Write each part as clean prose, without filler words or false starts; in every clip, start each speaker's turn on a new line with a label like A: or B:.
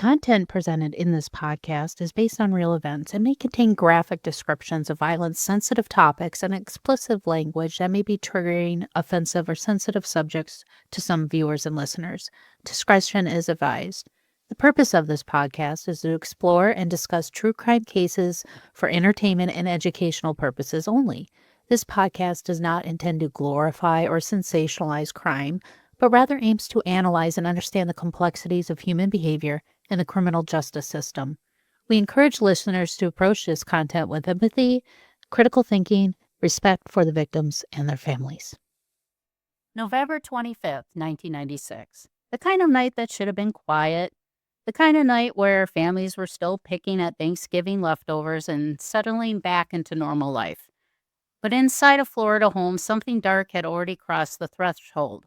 A: content presented in this podcast is based on real events and may contain graphic descriptions of violence, sensitive topics, and explicit language that may be triggering, offensive, or sensitive subjects to some viewers and listeners. Discretion is advised. The purpose of this podcast is to explore and discuss true crime cases for entertainment and educational purposes only. This podcast does not intend to glorify or sensationalize crime, but rather aims to analyze and understand the complexities of human behavior and the criminal justice system. We encourage listeners to approach this content with empathy, critical thinking, respect for the victims and their families. November 25th, 1996. The kind of night that should have been quiet. The kind of night where families were still picking at Thanksgiving leftovers and settling back into normal life. But inside a Florida home, something dark had already crossed the threshold.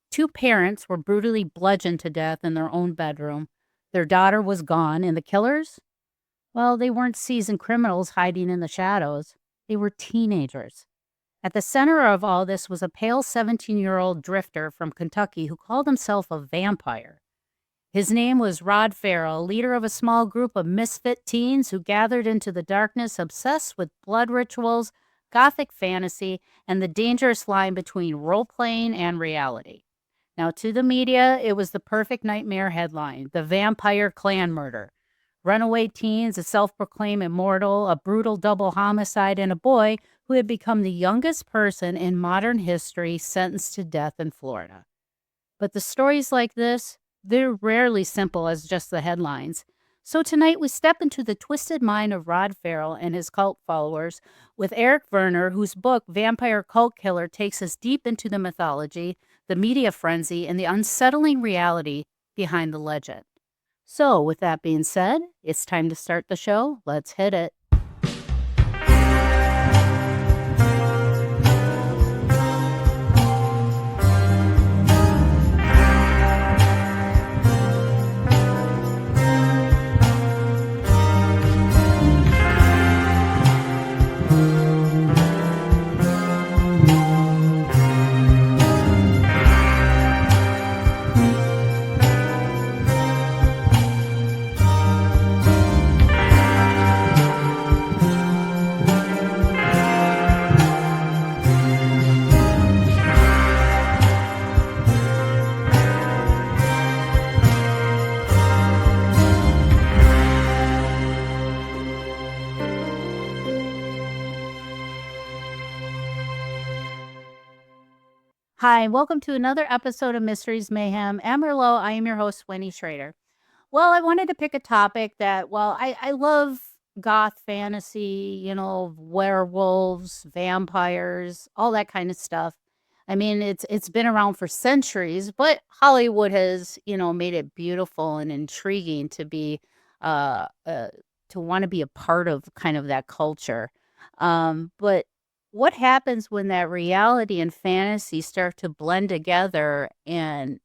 A: Two parents were brutally bludgeoned to death in their own bedroom. Their daughter was gone, and the killers? Well, they weren't seasoned criminals hiding in the shadows. They were teenagers. At the center of all this was a pale 17-year-old drifter from Kentucky who called himself a vampire. His name was Rod Ferrell, leader of a small group of misfit teens who gathered into the darkness obsessed with blood rituals, gothic fantasy, and the dangerous line between role-playing and reality. Now, to the media, it was the perfect nightmare headline, the vampire clan murder. Runaway teens, a self-proclaimed immortal, a brutal double homicide, and a boy who had become the youngest person in modern history sentenced to death in Florida. But the stories like this, they're rarely simple as just the headlines. So tonight we step into the twisted mind of Rod Ferrell and his cult followers with Eric Vernor, whose book Vampire Cult Killer takes us deep into the mythology, the media frenzy, and the unsettling reality behind the legend. So with that being said, it's time to start the show. Let's hit it. Hi, welcome to another episode of Mysteries Mayhem Merlot. I am your host, Wendy Schrader. Well, I wanted to pick a topic that, I love goth fantasy, werewolves, vampires, all that kind of stuff. I mean, it's been around for centuries, but Hollywood has, made it beautiful and intriguing to be, to want to be a part of kind of that culture. But what happens when that reality and fantasy start to blend together and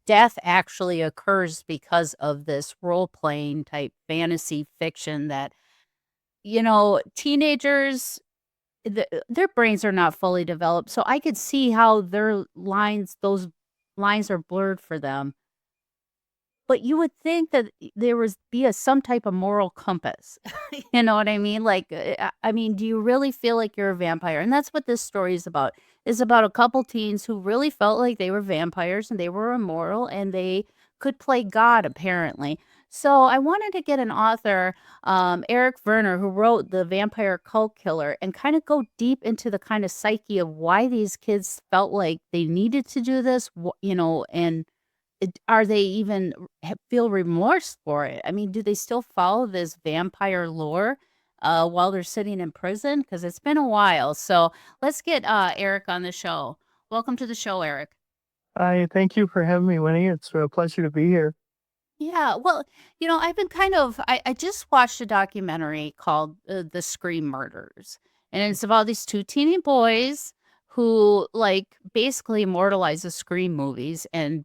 A: death actually occurs because of this role-playing type fantasy fiction that, teenagers, their brains are not fully developed. So I could see how those lines are blurred for them. But you would think that there was be some type of moral compass. You know what I mean? Like, I mean, do you really feel like you're a vampire? And that's what this story is about. Is about a couple teens who really felt like they were vampires and they were immoral and they could play God, apparently. So I wanted to get an author, Eric Vernor, who wrote The Vampire Cult Killer, and kind of go deep into the kind of psyche of why these kids felt like they needed to do this, and are they even feel remorse for it? I mean, do they still follow this vampire lore while they're sitting in prison? Because it's been a while. So let's get Eric on the show. Welcome to the show, Eric.
B: Hi, thank you for having me, Winnie. It's a pleasure to be here.
A: Yeah, well, I've been I just watched a documentary called The Scream Murders. And it's about these two teeny boys who, like, basically immortalize the Scream movies and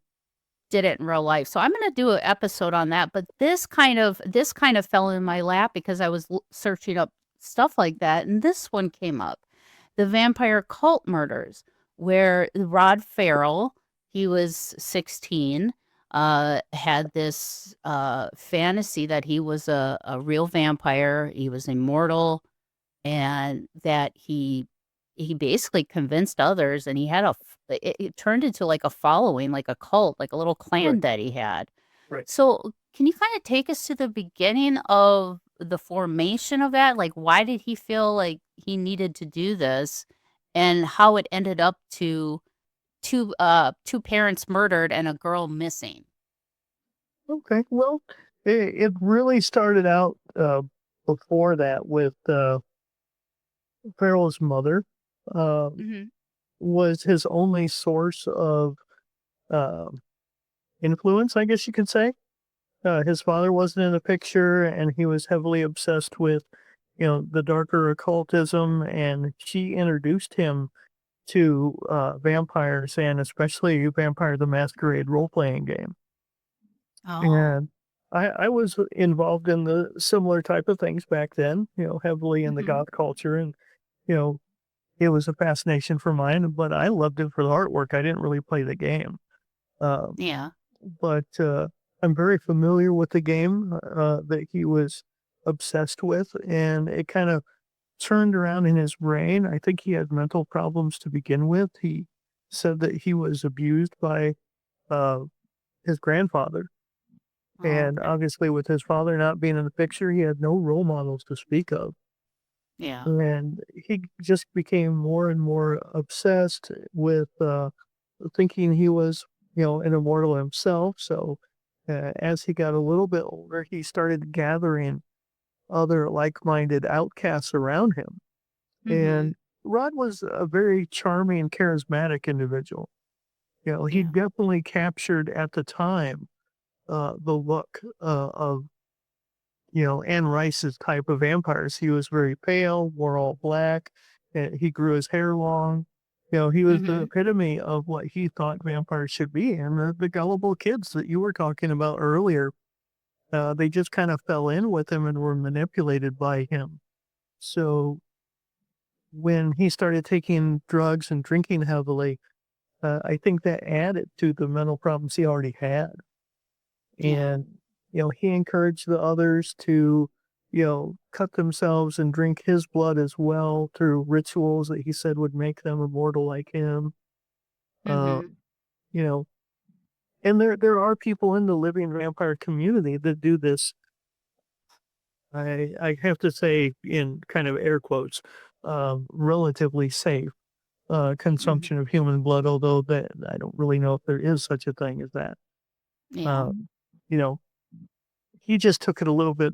A: did it in real life. So I'm going to do an episode on that, but this kind of fell in my lap because I was searching up stuff like that, and this one came up. The Vampire Cult Murders, where Rod Ferrell, he was 16, had this fantasy that he was a real vampire. He was immortal, and that he basically convinced others, and he had it turned into like a following, like a cult, like a little
B: Right.
A: clan that he had.
B: Right.
A: So, can you kind of take us to the beginning of the formation of that? Like, why did he feel like he needed to do this, and how it ended up to two parents murdered and a girl missing?
B: Okay. Well, it really started out before that with Farrell's mother. Uh,
A: Hmm.
B: was his only source of uh, influence, I guess you could say. His father wasn't in the picture, and he was heavily obsessed with, the darker occultism. And she introduced him to vampires, and especially Vampire the Masquerade role playing game.
A: Oh.
B: And I was involved in the similar type of things back then, heavily in the
A: Hmm.
B: goth culture. And, you know, it was a fascination for mine, but I loved it for the artwork. I didn't really play the game. Um,
A: Yeah.
B: but I'm very familiar with the game that he was obsessed with, and it kind of turned around in his brain. I think he had mental problems to begin with. He said that he was abused by uh, his grandfather.
A: Oh,
B: And
A: okay.
B: obviously, with his father not being in the picture, he had no role models to speak of.
A: Yeah.
B: And he just became more and more obsessed with thinking he was, an immortal himself. So, as he got a little bit older, he started gathering other like minded outcasts around him.
A: Hmm.
B: And Rod was a very charming, charismatic individual. He
A: Yeah.
B: definitely captured at the time the look of Anne Rice's type of vampires. He was very pale, wore all black, he grew his hair long. He was the
A: Hmm.
B: epitome of what he thought vampires should be. And the gullible kids that you were talking about earlier, they just kind of fell in with him and were manipulated by him. So when he started taking drugs and drinking heavily, I think that added to the mental problems he already had.
A: Yeah.
B: And, he encouraged the others to, cut themselves and drink his blood as well through rituals that he said would make them immortal like him. Uh,
A: Hmm.
B: you know, and there are people in the living vampire community that do this. I have to say, in kind of air quotes, relatively safe
A: Hmm.
B: consumption of human blood, although that I don't really know if there is such a thing as that.
A: Yeah.
B: Um, you know, he just took it a little bit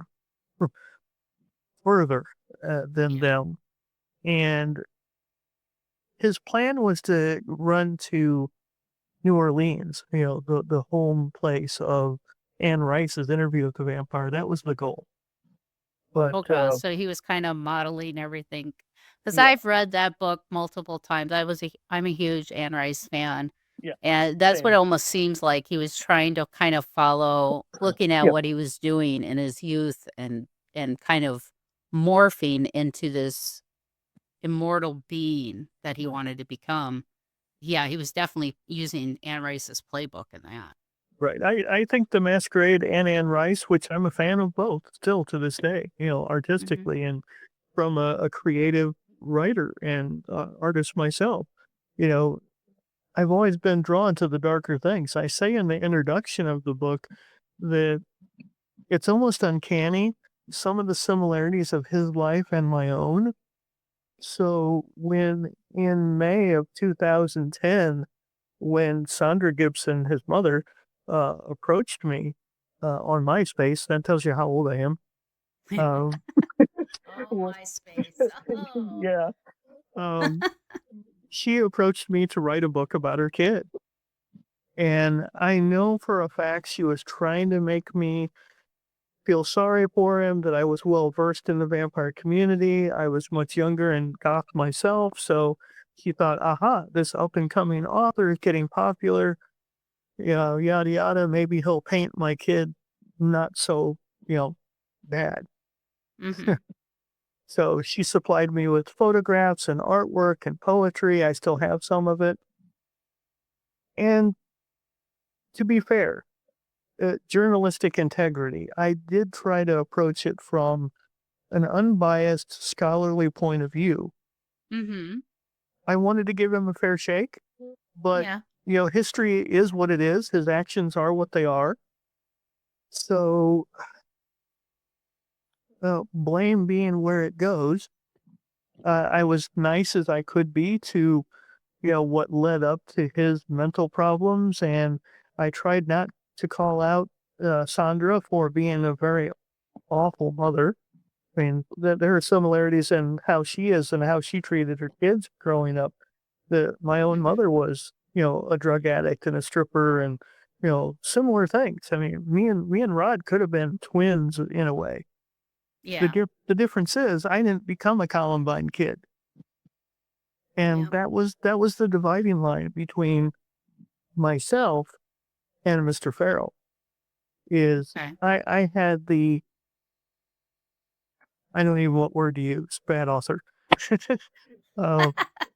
B: further than
A: Yeah.
B: them. And his plan was to run to New Orleans, the home place of Anne Rice's Interview with the Vampire. That was the goal. But
A: Okay, so he was kind of modeling everything, because
B: yeah,
A: I've read that book multiple times. I'm a huge Anne Rice fan,
B: yeah,
A: and that's what it
B: same.
A: almost seems like. He was trying to kind of follow, looking at
B: Yeah,
A: what he was doing in his youth, and kind of morphing into this immortal being that he wanted to become. Yeah, he was definitely using Anne Rice's playbook in that.
B: right. I think the Masquerade and Anne Rice, which I'm a fan of both still to this day,
A: Mhm.
B: artistically and from a creative writer and artist myself. You know, I've always been drawn to the darker things. I say in the introduction of the book that it's almost uncanny, some of the similarities of his life and my own. So when in May of 2010, when Sandra Gibson, his mother, approached me on MySpace, that tells you how old I am. Um,
A: Oh, MySpace. Oh.
B: yeah, um, she approached me to write a book about her kid. And I know for a fact she was trying to make me feel sorry for him, that I was well versed in the vampire community. I was much younger and goth myself. So he thought, aha, this up and coming author is getting popular, yada, yada. Maybe he'll paint my kid not so, you know, bad.
A: Mhm.
B: So she supplied me with photographs and artwork and poetry. I still have some of it. And to be fair, journalistic integrity. I did try to approach it from an unbiased scholarly point of view.
A: Mhm.
B: I wanted to give him a fair shake, but
A: Yeah.
B: history is what it is. His actions are what they are. So, blame being where it goes, I was nice as I could be to, what led up to his mental problems. And I tried not to call out Sandra for being a very awful mother. I mean, there are similarities in how she is and how she treated her kids growing up. My own
A: Mhm.
B: mother was, a drug addict and a stripper and, similar things. I mean, me and Rod could have been twins in a way.
A: Yeah.
B: The difference is I didn't become a Columbine kid. And
A: Yeah.
B: that was the dividing line between myself and Mr. Farrell is
A: Okay.
B: I had the I don't even know what word to use, bad author. uh,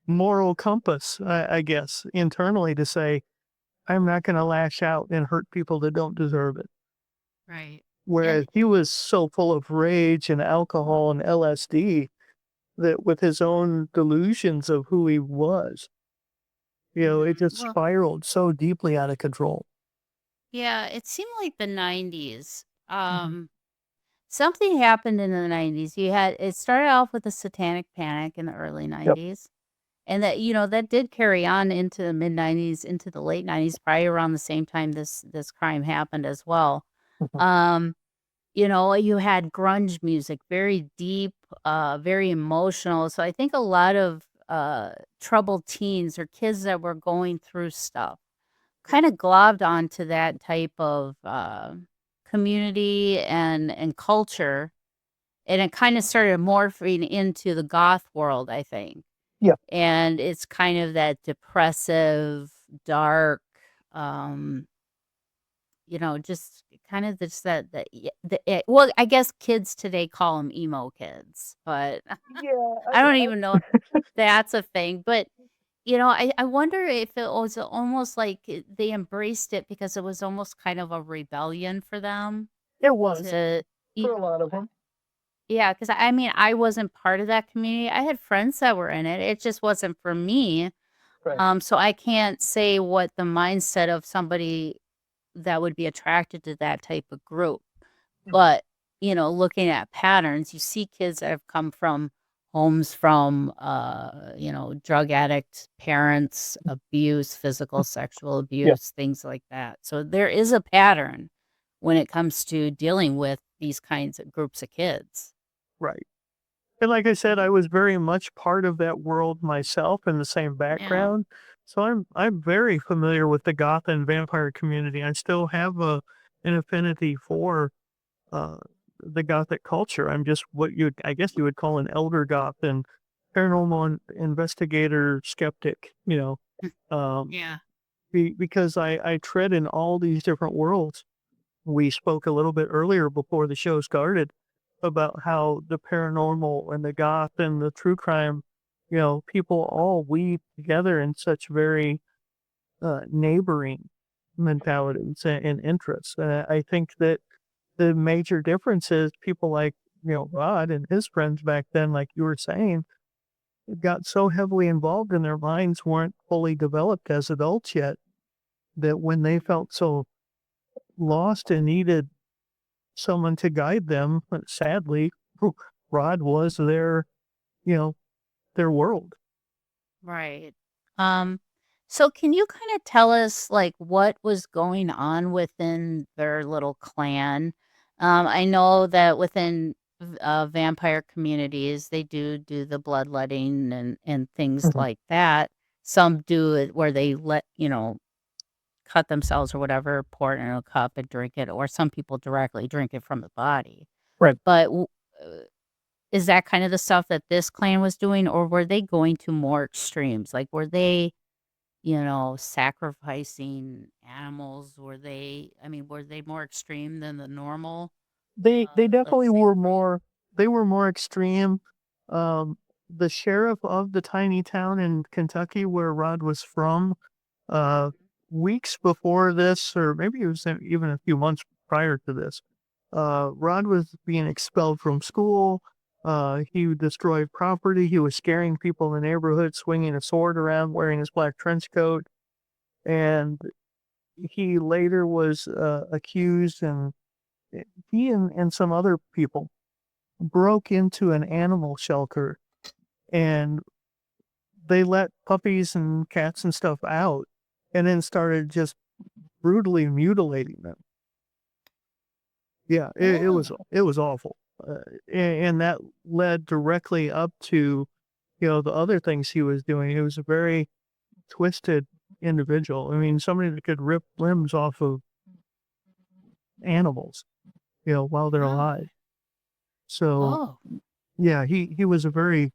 B: moral compass, I guess, internally to say, I'm not gonna lash out and hurt people that don't deserve it.
A: Right. And
B: Whereas he was so full of rage and alcohol and LSD that with his own delusions of who he was, it just
A: well,
B: spiraled so deeply out of control.
A: yeah, it seemed like the 90s.
B: Mhm.
A: Something happened in the 90s. It started off with the Satanic Panic in the early
B: Yep.
A: 90s. And that, that did carry on into the mid 90s, into the late 90s, probably around the same time this crime happened as well.
B: Mhm.
A: Um, you had grunge music, very deep, very emotional. So I think a lot of troubled teens or kids that were going through stuff kind of globbed onto that type of community and culture, and it kind of started morphing into the goth world, I think.
B: Yeah.
A: And it's kind of that depressive, dark, um, just kind of this that well, I guess kids today call them emo kids, but
B: Yeah,
A: I don't even know if that's a thing. But I wonder if it was almost like they embraced it because it was almost kind of a rebellion for them
B: it was
A: to
B: for
A: eat.
B: a lot of them.
A: Yeah, because I mean, I wasn't part of that community. I had friends that were in it. It just wasn't for me.
B: Right.
A: So I can't say what the mindset of somebody that would be attracted to that type of group. But, looking at patterns, you see kids that have come from homes from, drug addict parents, abuse, physical, sexual
B: Yeah.
A: abuse, things like that. So there is a pattern when it comes to dealing with these kinds of groups of kids.
B: Right. And like I said, I
A: Mhm.
B: was very much part of that world myself in the same
A: Yeah.
B: background. So I'm very familiar with the goth and vampire community. I still have an affinity for uh the gothic culture. I'm just what I guess you would call an elder goth and paranormal investigator skeptic,
A: Mm.
B: um
A: Yeah.
B: because I tread in all these different worlds. We spoke a little bit earlier before the show started about how the paranormal and the goth and the true crime, people all weave together in such very neighboring mentalities and interests. I think that the major difference is people like, Rod and his friends back then, like you were saying, got so heavily involved and their minds weren't fully developed as adults yet that when they felt so lost and needed someone to guide them, but sadly, Rod was you know, their world.
A: Right. Um, so can you kind of tell us like what was going on within their little clan? I know that within vampire communities, they do the bloodletting and things
B: Mhm.
A: like that. Some do it where they cut themselves or whatever, pour it in a cup and drink it, or some people directly drink it from the body.
B: Right.
A: But uh, is that kind of the stuff that this clan was doing, or were they going to more extremes? Like, were they, sacrificing animals? Were they more extreme than the normal,
B: They definitely
A: let's say,
B: were
A: clan?
B: more extreme. The sheriff of the tiny town in Kentucky where Rod was from, uh,
A: Mhm.
B: weeks before this, or maybe it was even a few months prior to this, Rod was being expelled from school. He destroyed property. He was scaring people in the neighborhood, swinging a sword around, wearing his black trench coat. And he later was accused, and he and some other people broke into an animal shelter, and they let puppies and cats and stuff out, and then started just brutally mutilating them. Yeah, it was awful, and that led directly up to, the other things he was doing. He was a very twisted individual. I mean, somebody that could rip limbs off of animals, while they're
A: Wow.
B: alive. So
A: Oh,
B: yeah, he was a very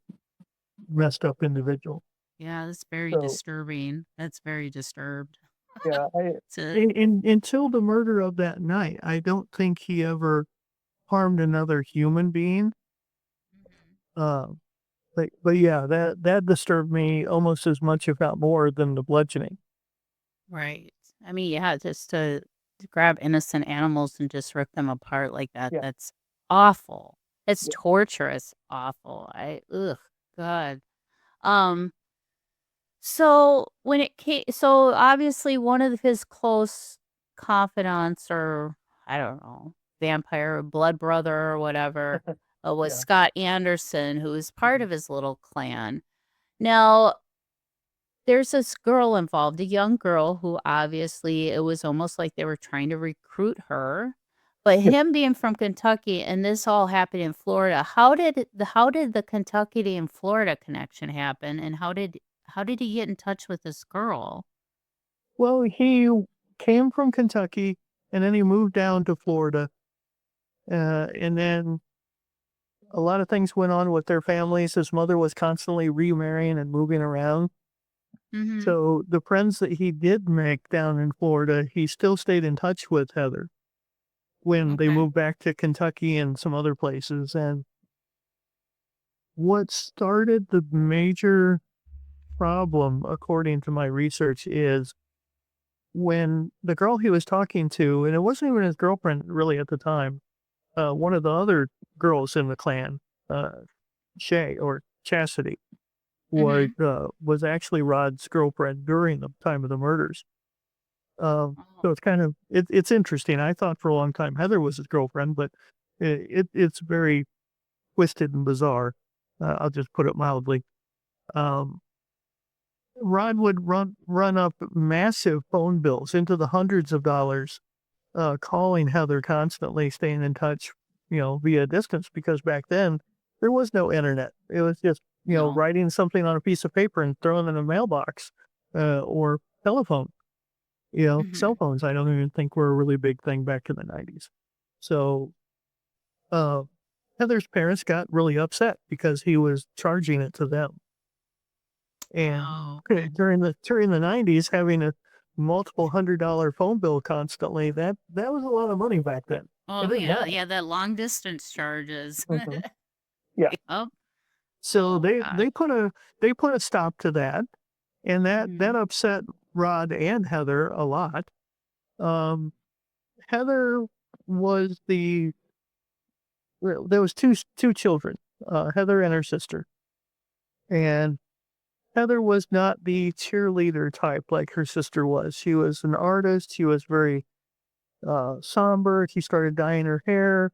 B: messed up individual.
A: yeah, that's very
B: So
A: disturbing. That's very disturbed.
B: yeah,
A: To
B: until the murder of that night, I don't think he ever harmed another human being. Uh, but yeah, that disturbed me almost as much, if not more, than the bludgeoning.
A: Right. I mean, yeah, just to grab innocent animals and just rip them apart like that,
B: Yeah,
A: that's awful. It's
B: yeah.
A: torturous, awful. Ugh, God. Um, so when it came, so obviously one of his close confidants, or I don't know, vampire, blood brother, or whatever, was
B: Yeah.
A: Scott Anderson, who was part
B: Mhm.
A: of his little clan. Now, there's this girl involved, a young girl who obviously it was almost like they were trying to recruit her. But
B: Yeah.
A: him being from Kentucky and this all happened in Florida, how did the Kentucky and Florida connection happen? And how did he get in touch with this girl?
B: Well, he came from Kentucky, and then he moved down to Florida, and then a lot of things went on with their families. His mother was constantly remarrying and moving around.
A: Mhm.
B: So the friends that he did make down in Florida, he still stayed in touch with Heather when they
A: Okay.
B: moved back to Kentucky and some other places. And what started the major problem, according to my research, is when the girl he was talking to, and it wasn't even his girlfriend really at the time, one of the other girls in the clan, uh, Shay or Chastity,
A: Mhm.
B: was actually Rod's girlfriend during the time of the murders.
A: Oh.
B: So it's interesting. I thought for a long time Heather was his girlfriend, but it's very twisted and bizarre. I'll just put it mildly. Um, Rod would run up massive phone bills into the hundreds of dollars, calling Heather constantly, staying in touch, via distance, because back then there was no internet. It was just,
A: No.
B: writing something on a piece of paper and throwing it in a mailbox, or telephone. Cell
A: Mhm.
B: phones, I don't even think were a really big thing back in the 90s. So, uh, Heather's parents got really upset because he was charging it to them. And
A: Oh, okay.
B: during the 90s, having a multiple $100 phone bill constantly, that was a lot of money back then. It
A: Oh,
B: is
A: yeah,
B: now.
A: yeah, that long distance charges.
B: Mhm. Yeah.
A: Yep.
B: So
A: Oh,
B: they
A: gosh.
B: they put a stop to that, and that
A: Mhm.
B: upset Rod and Heather a lot. Um, Heather was there was two children, Heather and her sister, and Heather was not the cheerleader type like her sister was. She was an artist. She was very somber. She started dyeing her hair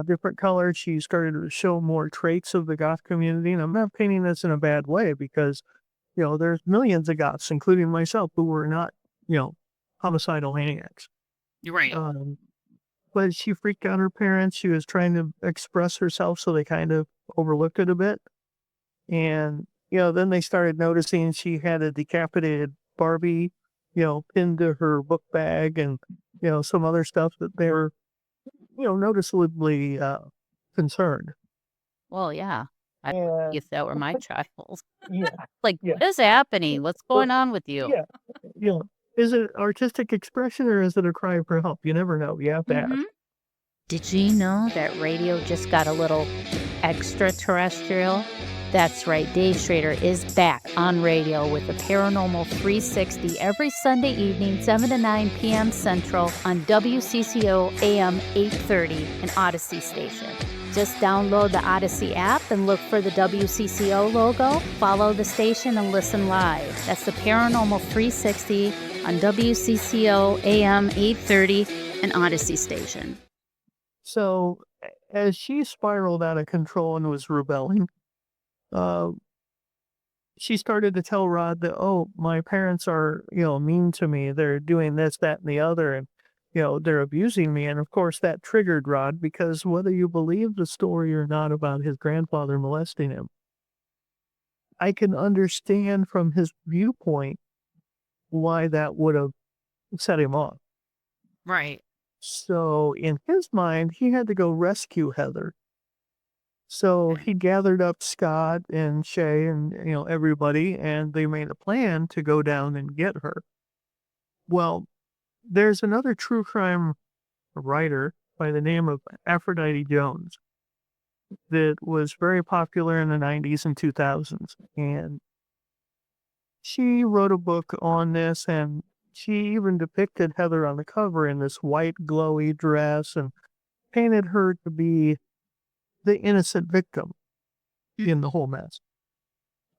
B: different colors. She started to show more traits of the goth community. And I'm not painting this in a bad way, because, there's millions of goths, including myself, who were not, homicidal maniacs.
A: You're right.
B: Um, but she freaked out her parents. She was trying to express herself, so they kind of overlooked it a bit. And, then they started noticing she had a decapitated Barbie, pinned to her book bag, and, some other stuff that they were, noticeably concerned.
A: Well, yeah. I would be
B: And
A: if that were my child.
B: yeah,
A: Like,
B: yeah,
A: "What is happening? What's
B: well,
A: going on with you?"
B: yeah, is it artistic expression, or is it a cry for help? You never know. You have to ask.
A: Mhm. Did you know that radio just got a little extraterrestrial? That's right, Dave Schrader is back on radio with the Paranormal 360 every Sunday evening, 7 to 9 p.m. Central on WCCO AM 830, an Odyssey station. Just download the Odyssey app and look for the WCCO logo, follow the station, and listen live. That's the Paranormal 360 on WCCO AM 830, an Odyssey station.
B: So, as she spiraled out of control and was rebelling, she started to tell Rod that, oh, my parents are, mean to me. They're doing this, that, and the other, and, they're abusing me. And of course, that triggered Rod because whether you believe the story or not about his grandfather molesting him, I can understand from his viewpoint why that would have set him off.
A: Right.
B: So in his mind, he had to go rescue Heather. So he gathered up Scott and Shay and, everybody, and they made a plan to go down and get her. Well, there's another true crime writer by the name of Aphrodite Jones that was very popular in the 90s and 2000s. And she wrote a book on this, and she even depicted Heather on the cover in this white glowy dress and painted her to be the innocent victim in the whole mess.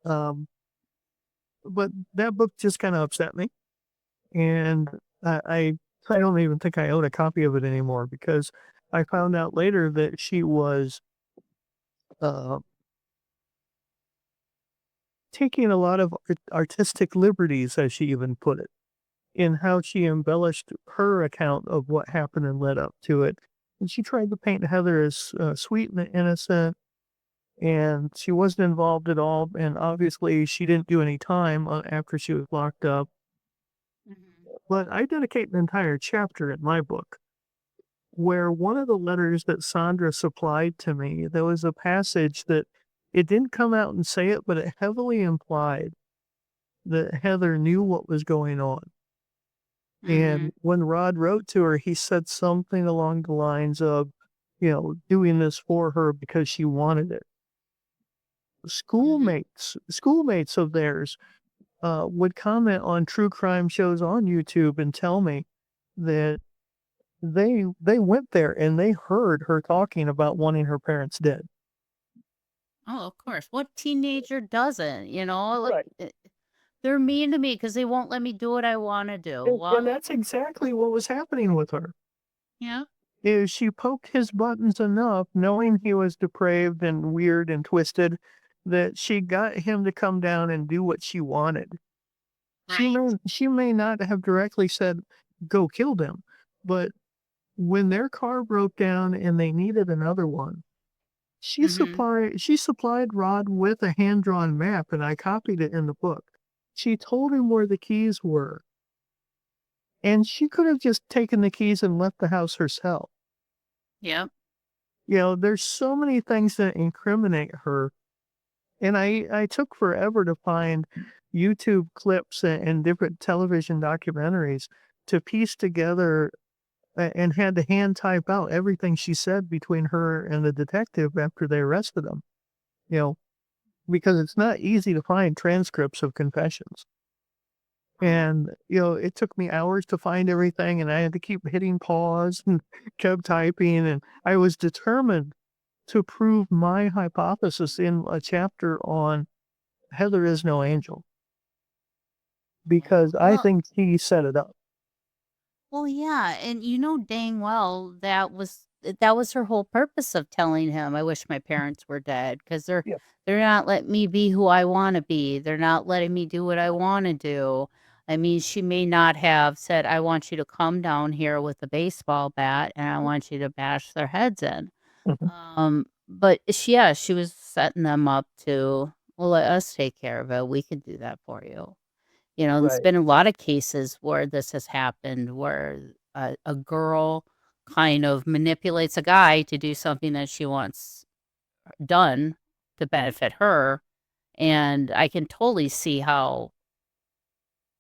B: But that book just kind of upset me. And I don't even think I own a copy of it anymore because I found out later that she was taking a lot of artistic liberties, as she even put it, in how she embellished her account of what happened and led up to it. And she tried to paint Heather as sweet and innocent, and she wasn't involved at all. And obviously, she didn't do any time after she was locked up. But I dedicate an entire chapter in my book where one of the letters that Sandra supplied to me, there was a passage that it didn't come out and say it, but it heavily implied that Heather knew what was going on. And when Rod wrote to her, he said something along the lines of, doing this for her because she wanted it. Schoolmates of theirs would comment on true crime shows on YouTube and tell me that they went there and they heard her talking about wanting her parents dead.
A: Oh, of course. What teenager doesn't?
B: Right.
A: They're mean to me because they won't let me do what I want to do.
B: And that's exactly what was happening with her.
A: Yeah.
B: Is she poked his buttons enough, knowing he was depraved and weird and twisted, that she got him to come down and do what she wanted. She may not have directly said, go kill them, but when their car broke down and they needed another one, she supplied Rod with a hand-drawn map, and I copied it in the book. She told him where the keys were, and she could have just taken the keys and left the house herself.
A: Yep.
B: There's so many things that incriminate her, and I took forever to find YouTube clips and different television documentaries to piece together and had to hand type out everything she said between her and the detective after they arrested him, because it's not easy to find transcripts of confessions. And, it took me hours to find everything, and I had to keep hitting pause and kept typing, and I was determined to prove my hypothesis in a chapter on Heather is no angel, because I think he set it up.
A: Well, yeah, and dang well that was her whole purpose of telling him, "I wish my parents were dead," because
B: Yeah.
A: they're not letting me be who I want to be. They're not letting me do what I want to do. I mean, she may not have said, "I want you to come down here with a baseball bat and I want you to bash their heads in." But she was setting them up to, well, let us take care of it. We can do that for you. There's
B: Right.
A: been a lot of cases where this has happened, where a girl kind of manipulates a guy to do something that she wants done to benefit her. And I can totally see how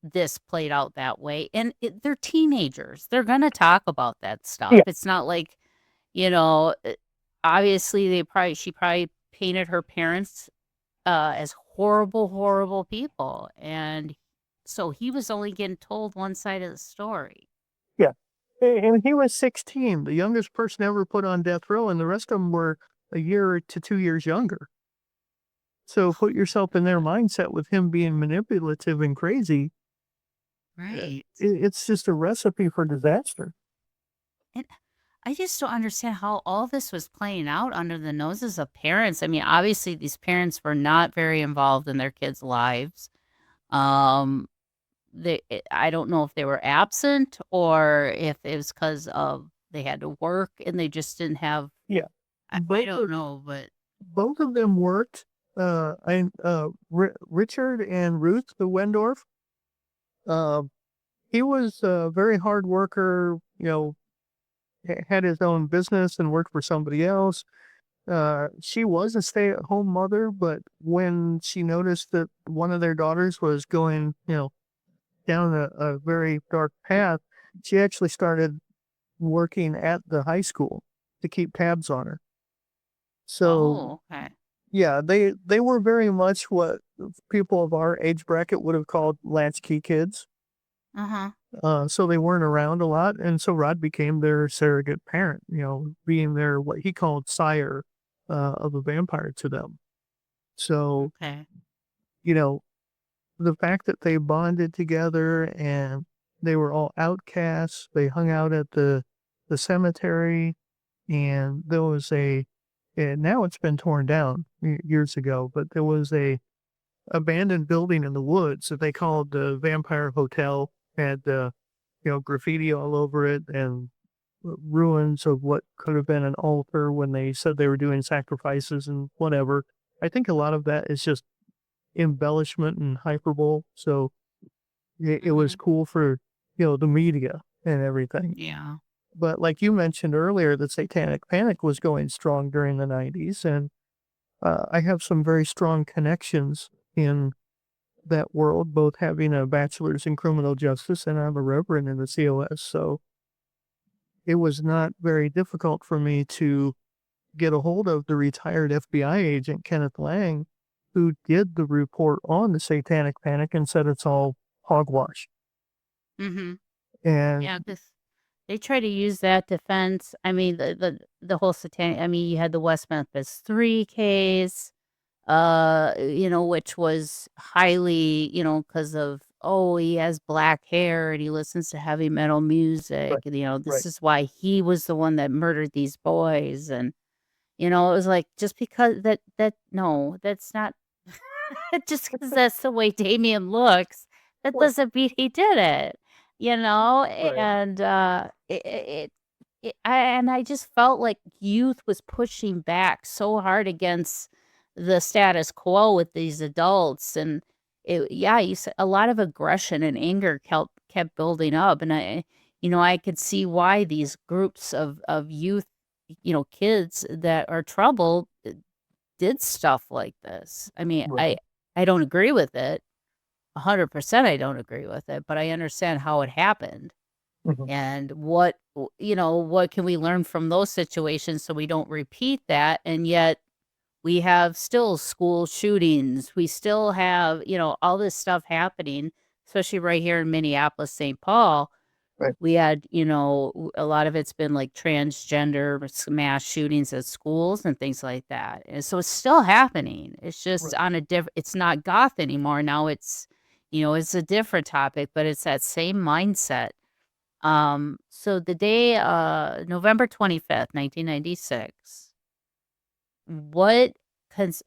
A: this played out that way. And they're teenagers. They're going to talk about that stuff.
B: Yeah.
A: It's not like, obviously she probably painted her parents as horrible, horrible people. And so he was only getting told one side of the story.
B: Yeah. And he was 16, the youngest person ever put on death row, and the rest of them were a year to 2 years younger. So put yourself in their mindset with him being manipulative and crazy.
A: Right.
B: It's just a recipe for disaster.
A: And I just don't understand how all this was playing out under the noses of parents. I mean, obviously, these parents were not very involved in their kids' lives. Um, I don't know if they were absent or if it was because of they had to work and they just didn't have.
B: Yeah.
A: I
B: Both
A: don't
B: of
A: know, but
B: both of them worked. Richard and Ruth the Wendorf. Uh, he was a very hard worker. Had his own business and worked for somebody else. She was a stay-at-home mother, but when she noticed that one of their daughters was going, down a very dark path, she actually started working at the high school to keep tabs on her. So
A: oh, okay.
B: yeah, they were very much what people of our age bracket would have called latchkey kids.
A: Uh huh.
B: So they weren't around a lot, and so Rod became their surrogate parent, being their what he called sire of a vampire to them. So,
A: Okay.
B: you know, the fact that they bonded together and they were all outcasts, they hung out at the cemetery, and there was and now it's been torn down years ago, but there was a abandoned building in the woods that they called the Vampire Hotel. Had graffiti all over it and ruins of what could have been an altar when they said they were doing sacrifices and whatever. I think a lot of that is just embellishment and hyperbole. So it
A: Hmm.
B: was cool for the media and everything.
A: Yeah.
B: But like you mentioned earlier, the Satanic Panic was going strong during the 90s, and I have some very strong connections in that world, both having a bachelor's in criminal justice and I'm a reverend in the COS. So it was not very difficult for me to get a hold of the retired FBI agent, Kenneth Lang, who did the report on the Satanic Panic and said it's all hogwash.
A: Hmm.
B: And
A: Yeah, because they try to use that defense. I mean, the whole satanic. I mean, you had the West Memphis 3 case, which was highly, because of, oh, he has black hair and he listens to heavy metal music.
B: right,
A: And,
B: right,
A: this is why he was the one that murdered these boys. And, it was like, just because no, that's not, just because that's the way Damien looks, that
B: right,
A: doesn't mean he did it,
B: right,
A: and, I just felt like youth was pushing back so hard against the status quo with these adults, and yeah, you said a lot of aggression and anger kept building up, and I could see why these groups of youth, kids that are troubled did stuff like this. I mean,
B: right.
A: I don't agree with it. 100% I don't agree with it, but I understand how it happened
B: Mhm.
A: and what can we learn from those situations so we don't repeat that, and yet we have still school shootings. We still have, all this stuff happening, especially right here in Minneapolis, St. Paul.
B: Right.
A: We had, a lot of it's been like transgender mass shootings at schools and things like that. And so it's still happening. It's just
B: Right.
A: on a it's not goth anymore. Now it's a different topic, but it's that same mindset. So the day, November 25th, 1996, what,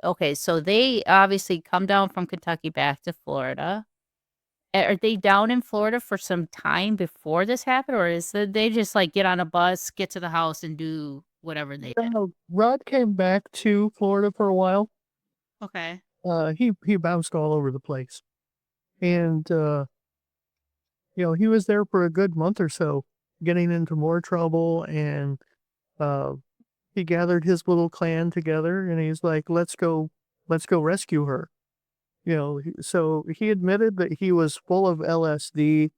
A: okay, so they obviously come down from Kentucky back to Florida. Are they down in Florida for some time before this happened, or they just, like, get on a bus, get to the house, and do whatever they did?
B: Rod came back to Florida for a while.
A: Okay.
B: He bounced all over the place, and he was there for a good month or so, getting into more trouble, and uh, he gathered his little clan together, and he's like, let's go rescue her." So he admitted that he was full of LSD.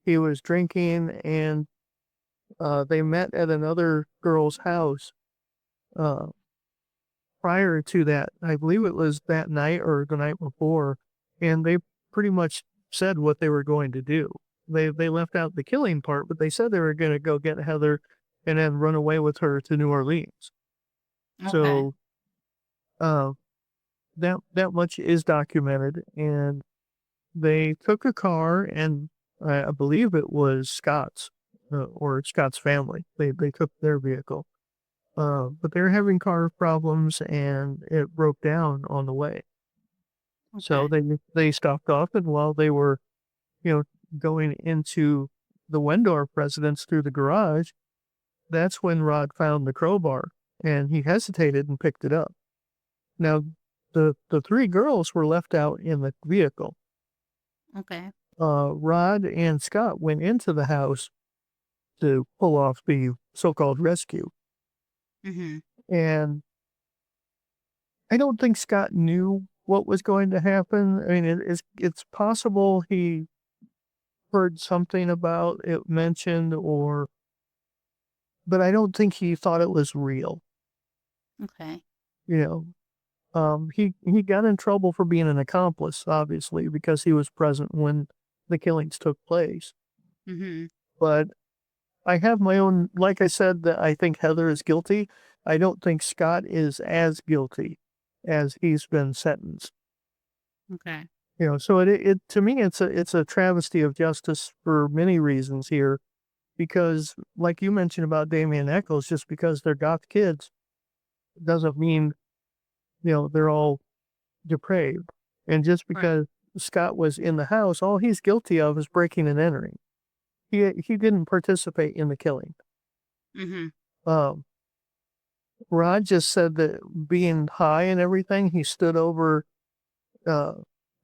B: He was drinking, and they met at another girl's house. Uh, prior to that. I believe it was that night or the night before, and they pretty much said what they were going to do. They left out the killing part, but they said they were going to go get Heather and then run away with her to New Orleans.
A: Okay.
B: So uh, that much is documented, and they took a car, and I believe it was Scott's or Scott's family. They took their vehicle, but they're having car problems, and it broke down on the way. So
A: Okay.
B: they stopped off, and while they were, you know, going into the Wendorf residence through the garage, that's when Rod found the crowbar, and he hesitated and picked it up. Now, the three girls were left out in the vehicle.
A: Okay.
B: Rod and Scott went into the house to pull off the so-called rescue,
A: Mhm.
B: and I don't think Scott knew what was going to happen. I mean, it's possible he heard something about it mentioned, or but I don't think he thought it was real.
A: Okay.
B: You know, he got in trouble for being an accomplice, obviously, because he was present when the killings took place.
A: Mhm.
B: But I have my own, like I said, that I think Heather is guilty. I don't think Scott is as guilty as he's been sentenced.
A: Okay.
B: So it to me it's a travesty of justice for many reasons here, because like you mentioned about Damien Eccles, just because they're goth kids doesn't mean they're all depraved. And just
A: Right.
B: because Scott was in the house, all he's guilty of is breaking and entering. He didn't participate in the killing.
A: Mhm.
B: Um, Rod just said that being high and everything, he stood over uh,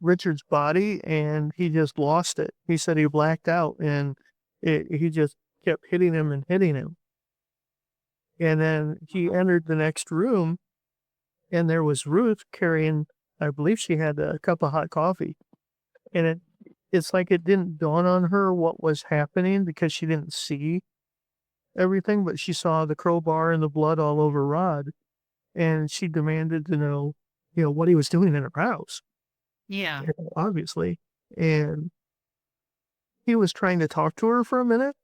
B: Richard's body and he just lost it. He said he blacked out, and he just kept hitting him and hitting him. And then he entered the next room, and there was Ruth carrying, I believe she had a cup of hot coffee. And it's like it didn't dawn on her what was happening because she didn't see everything, but she saw the crowbar and the blood all over Rod, and she demanded to know, what he was doing in her house,
A: Yeah.
B: obviously. And he was trying to talk to her for a minute,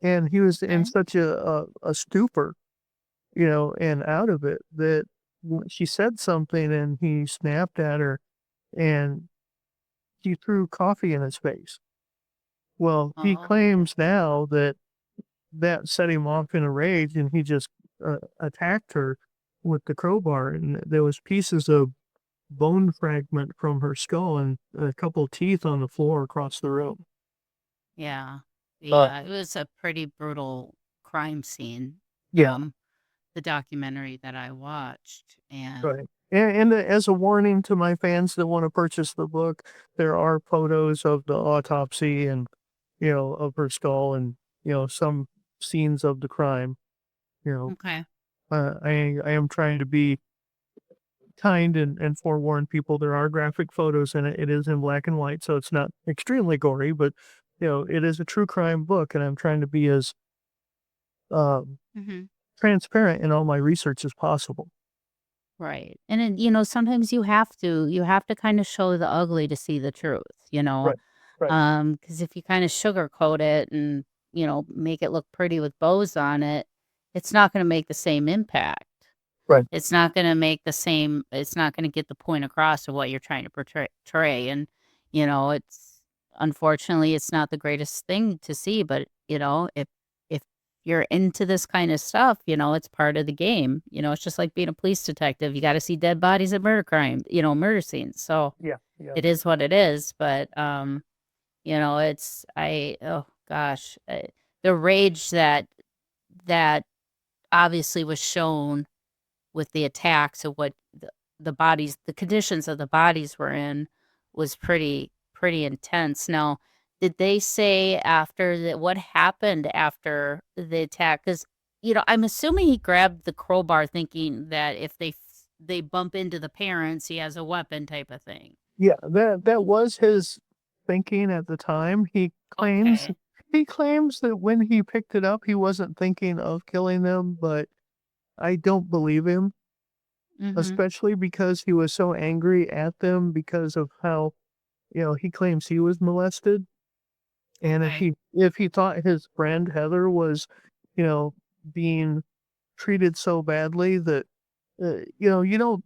B: and he was in
A: Okay.
B: such a stupor, and out of it, that she said something and he snapped at her, and she threw coffee in his face. Well, he
A: Oh.
B: claims now that set him off in a rage, and he just attacked her with the crowbar, and there was pieces of bone fragment from her skull and a couple teeth on the floor across the room.
A: Yeah.
B: Uh,
A: Yeah. It was a pretty brutal crime scene
B: yeah,
A: from the documentary that I watched, and
B: right. And as a warning to my fans that want to purchase the book, there are photos of the autopsy and, of her skull, and, some scenes of the crime. You know,
A: okay.
B: I am trying to be kind and forewarn people. There are graphic photos in it. It is in black and white, so it's not extremely gory, but, it is a true crime book, and I'm trying to be as um,
A: Mhm.
B: transparent in all my research as possible.
A: Right. And then, sometimes you have to kind of show the ugly to see the truth,
B: Right. Right.
A: because if you kind of sugarcoat it and, make it look pretty with bows on it, it's not going to make the same impact.
B: Right.
A: It's not going to get the point across of what you're trying to portray. And, it's unfortunately, it's not the greatest thing to see, but, if you're into this kind of stuff, it's part of the game. It's just like being a police detective. You got to see dead bodies at murder scenes. So
B: Yeah. Yeah.
A: it is what it is. But, oh gosh, the rage that obviously was shown with the attacks of what the conditions of the bodies were in was pretty intense. Now, did they say after that what happened after the attack? Because I'm assuming he grabbed the crowbar, thinking that if they bump into the parents, he has a weapon, type of thing.
B: Yeah, that was his thinking at the time.
A: Okay.
B: He claims that when he picked it up, he wasn't thinking of killing them, but I don't believe him.
A: Mm-hmm.
B: especially because he was so angry at them because of how, he claims he was molested. And
A: Okay.
B: if he thought his friend Heather was, you know, being treated so badly that, you don't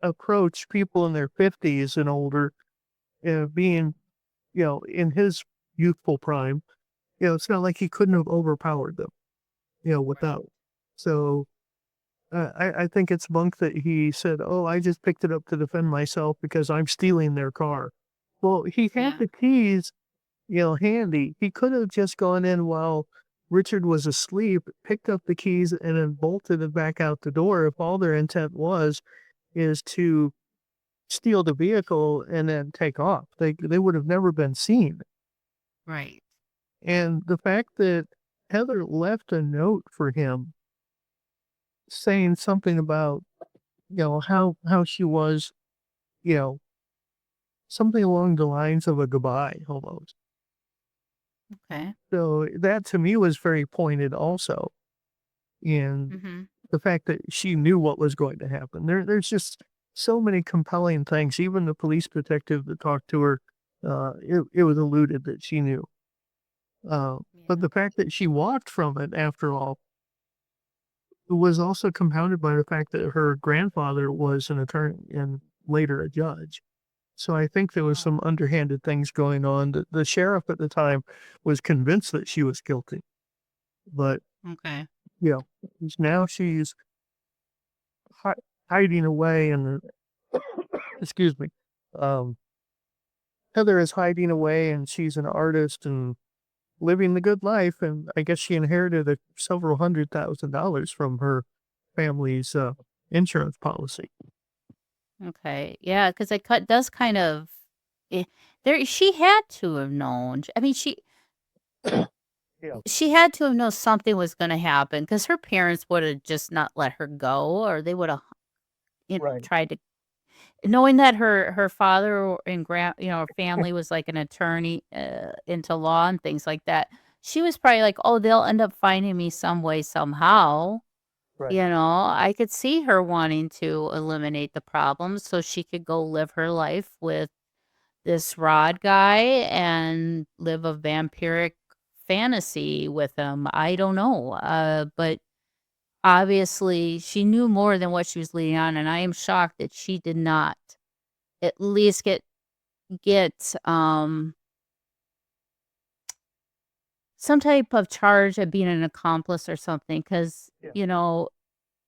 B: approach people in their 50s and older, being, in his youthful prime. It's not like he couldn't have overpowered them,
A: Right.
B: without. So I think it's bunk that he said, "Oh, I just picked it up to defend myself because I'm stealing their car." Well, he had
A: Yeah.
B: the keys, handy. He could have just gone in while Richard was asleep, picked up the keys, and then bolted it back out the door if all their intent is to steal the vehicle and then take off. They would have never been seen.
A: Right.
B: And the fact that Heather left a note for him saying something about, how she was, you know, something along the lines of a goodbye almost.
A: Okay.
B: So that to me was very pointed also. And
A: Mm-hmm.
B: the fact that she knew what was going to happen. There's just so many compelling things. Even the police detective that talked to her, it was alluded that she knew. But
A: Yeah.
B: the fact that she walked from it after all was also compounded by the fact that her grandfather was an attorney and later a judge. So I think there was
A: Oh.
B: some underhanded things going on. The sheriff at the time was convinced that she was guilty, but
A: Okay.
B: you know, now she's hi- hiding away, and excuse me, um, Heather is hiding away, and she's an artist and living the good life. And I guess she inherited several $100,000 from her family's insurance policy.
A: Okay. Yeah, because it does kind of. eh, There, she had to have known. I mean,
B: Yeah,
A: she had to have known something was going to happen because her parents would have just not let her go, or they would have,
B: right.
A: tried to. Knowing that her father and her family was like an attorney into law and things like that, she was probably like, "Oh, they'll end up finding me some way somehow."
B: Right.
A: I could see her wanting to eliminate the problem so she could go live her life with this Rod guy and live a vampiric fantasy with him. I don't know. But obviously she knew more than what she was leading on, and I am shocked that she did not at least get some type of charge of being an accomplice or something because
B: Yeah.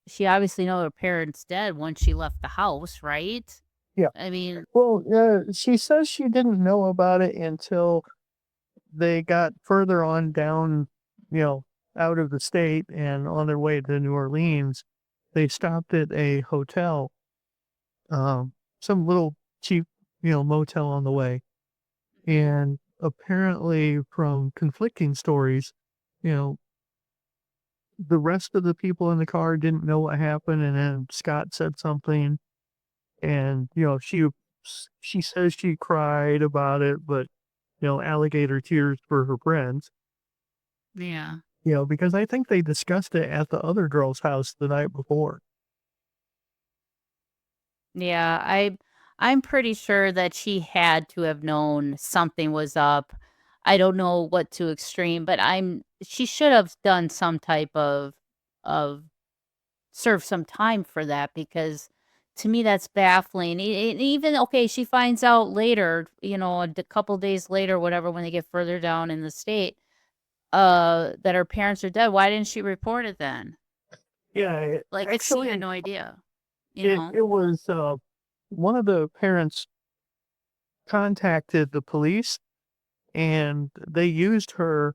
A: she obviously know her parents dead once she left the house, right?
B: Yeah.
A: I mean,
B: Well, she says she didn't know about it until they got further on down, you know, out of the state and on their way to New Orleans. They stopped at a hotel, um, some little cheap, motel on the way. And apparently, from conflicting stories, you know, the rest of the people in the car didn't know what happened. And then Scott said something, and, she says she cried about it, but, alligator tears for her friends.
A: yeah.
B: Because I think they discussed it at the other girl's house the night before.
A: Yeah, I'm pretty sure that she had to have known something was up. I don't know what to extreme, but she should have done some type of serve some time for that because to me that's baffling. Even okay, she finds out later, couple days later, whatever, when they get further down in the state, that her parents are dead. Why didn't she report it then?
B: Yeah,
A: Like she had
B: actually,
A: no idea, you
B: it,
A: know?
B: it was one of the parents contacted the police, and they used her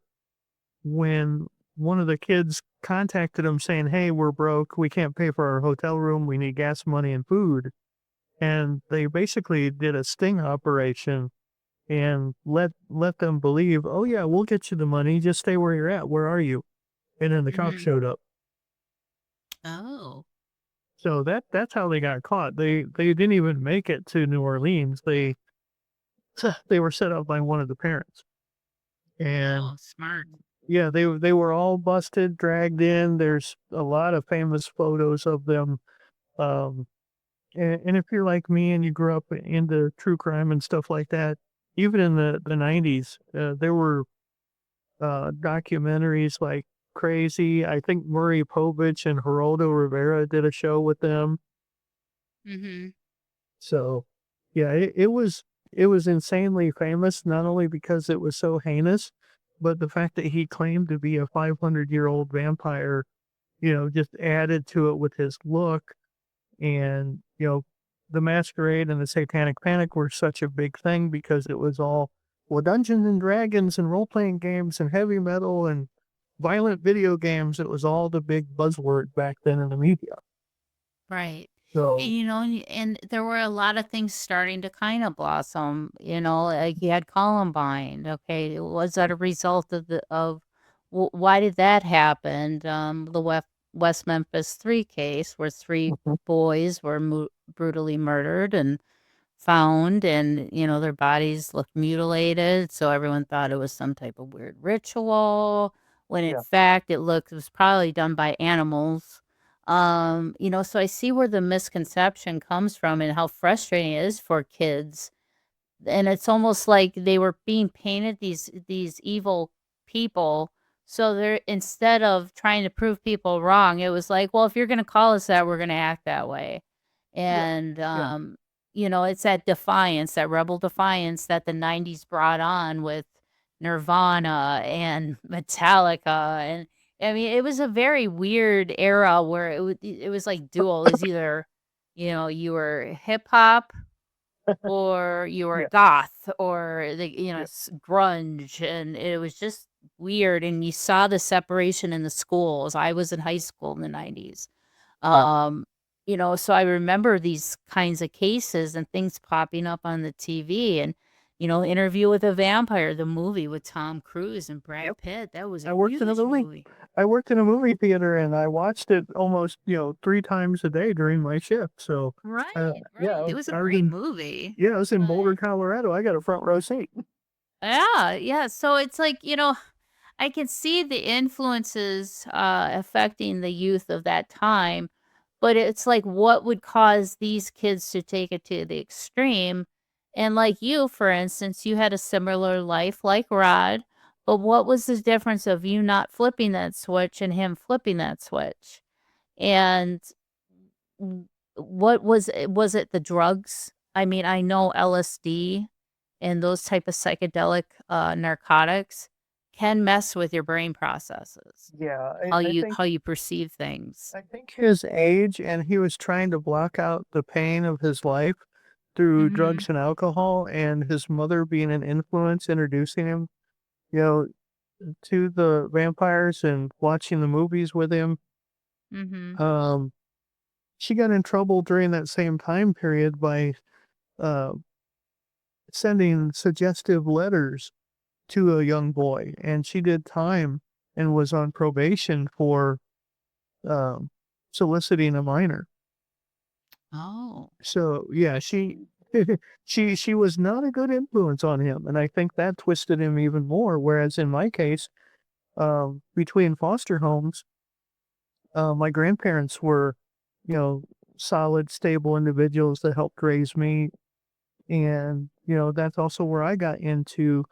B: when one of the kids contacted them saying, "Hey, we're broke. We can't pay for our hotel room. We need gas money and food." And they basically did a sting operation and let them believe, "Oh yeah, we'll get you the money. Just stay where you're at. Where are you?" And then the cops
A: Mhm.
B: showed up.
A: Oh.
B: So that's how they got caught. They didn't even make it to New Orleans. They were set up by one of the parents. And
A: Oh, smart.
B: yeah, they were all busted, dragged in. There's a lot of famous photos of them. And if you're like me and you grew up into true crime and stuff like that, even in the 90s, there were documentaries like crazy. I think Murray Povich and Geraldo Rivera did a show with them.
A: Mhm.
B: So, yeah, it was insanely famous, not only because it was so heinous, but the fact that he claimed to be a 500-year-old vampire, just added to it with his look. And, the Masquerade and the Satanic Panic were such a big thing because it was all, well, Dungeons and Dragons and role-playing games and heavy metal and violent video games. It was all the big buzzword back then in the media.
A: Right.
B: So,
A: And there were a lot of things starting to kind of blossom, like you had Columbine. Okay, was that a result of why did that happen? The West Memphis 3 case where 3
B: mhm,
A: boys were brutally murdered and found, and their bodies looked mutilated, so everyone thought it was some type of weird ritual, when in
B: yeah.
A: fact it was probably done by animals. So I see where the misconception comes from and how frustrating it is for kids, and it's almost like they were being painted these evil people. So they're, instead of trying to prove people wrong, it was like, well, if you're going to call us that, we're going to act that way.
B: Yeah.
A: And
B: Yeah.
A: it's that defiance, that rebel defiance that the 90s brought on with Nirvana and Metallica. And I mean, it was a very weird era where it was like dual. It was either you were hip hop or you were
B: Yeah.
A: goth, or
B: Yeah.
A: grunge, and it was just weird. And you saw the separation in the schools. I was in high school in the 90s. um so I remember these kinds of cases and things popping up on the TV. And Interview with a Vampire, the movie with Tom Cruise and Brad
B: Yep.
A: Pitt, that was a
B: I worked in a
A: huge
B: movie.
A: movie.
B: I worked in a movie theater and I watched it almost, 3 times a day during my shift. So,
A: Right,
B: yeah,
A: right, it was a
B: I was
A: great
B: in
A: movie.
B: yeah, I was in
A: But
B: Boulder, Colorado. I got a front row seat.
A: yeah, yeah, so it's like, I can see the influences, affecting the youth of that time, but it's like, what would cause these kids to take it to the extreme? And like you, for instance, you had a similar life like Rod, but what was the difference of you not flipping that switch and him flipping that switch? And w- what was it? Was it the drugs? I mean, I know LSD and those type of psychedelic narcotics can mess with your brain processes,
B: Yeah,
A: how you perceive things.
B: I think his age and he was trying to block out the pain of his life through
A: Mhm.
B: drugs and alcohol, and his mother being an influence, introducing him, you know, to the vampires and watching the movies with him.
A: Mhm.
B: Um, she got in trouble during that same time period by uh, sending suggestive letters to a young boy, and she did time and was on probation for um, soliciting a minor.
A: Oh.
B: So yeah, she she was not a good influence on him, and I think that twisted him even more. Whereas in my case, between foster homes, my grandparents were, you know, solid, stable individuals that helped raise me, and that's also where I got into